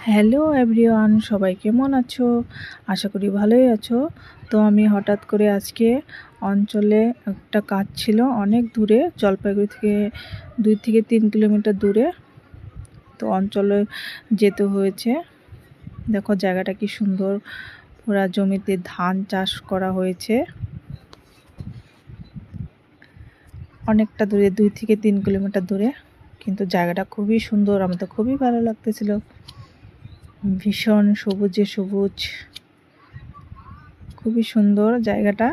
Hello everyone, সবাই কেমন আছো? আশা করি ভালোই আছো। তো আমি হঠাৎ করে আজকে অঞ্চলে একটা কাজ ছিল অনেক দূরে, জলপাইগুড়ি থেকে 2 থেকে 3 কিলোমিটার দূরে। তো অঞ্চলে যেতে হয়েছে। দেখো জায়গাটা কি সুন্দর, পুরা জমিতে ধান চাষ করা হয়েছে। অনেকটা দূরে, 2 থেকে 3 কিলোমিটার দূরে, কিন্তু জায়গাটা খুবই সুন্দর, আমার তো খুবই ভালো লাগতেছিল। ভীষণ সবুজে সবুজ, খুবই সুন্দর জায়গাটা।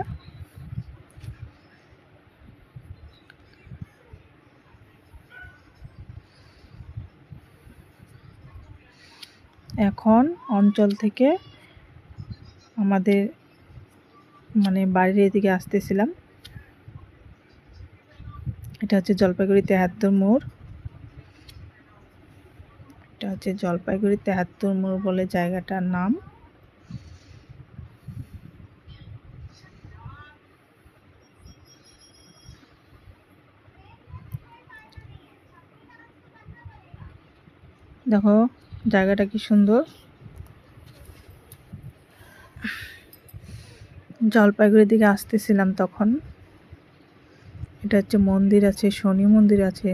এখন অঞ্চল থেকে আমাদের বাড়ির এদিকে আসতেছিলাম। এটা হচ্ছে জলপাইগুড়ি 73 মোড়। এটা হচ্ছে জলপাইগুড়ি 73 মোড় বলে জায়গাটার নাম। দেখো জায়গাটা কি সুন্দর। জলপাইগুড়ির দিকে আসতেছিলাম তখন। এটা হচ্ছে মন্দির আছে, শনি মন্দির আছে।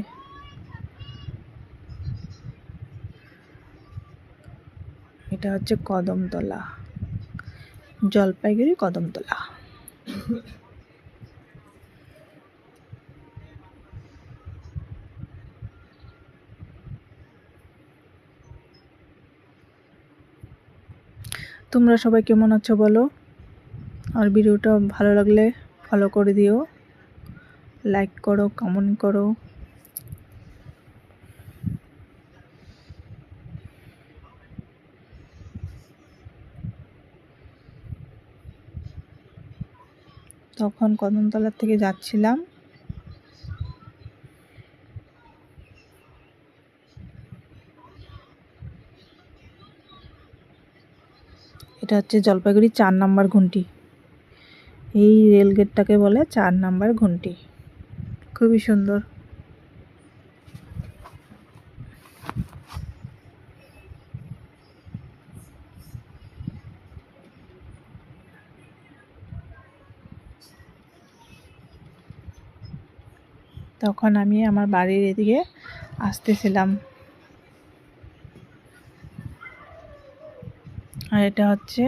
এটা হচ্ছে কদমতলা, জলপাইগুড়ি কদমতলা। তোমরা সবাই কেমন আছো বলো, আর ভিডিওটা ভালো লাগলে ফলো করে দিও, লাইক করো, কমেন্ট করো। তখন কদমতলার থেকে যাচ্ছিলাম। এটা হচ্ছে জলপাইগুড়ি 4 নম্বর ঘুমটি। এই রেলগেটটাকে বলে 4 নম্বর ঘুমটি। খুবই সুন্দর। তখন আমি আমার বাড়ির এদিকে আসতেছিলাম। আর এটা হচ্ছে,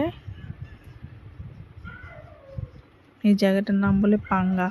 এই জায়গাটার নাম বলে পাঙ্গা।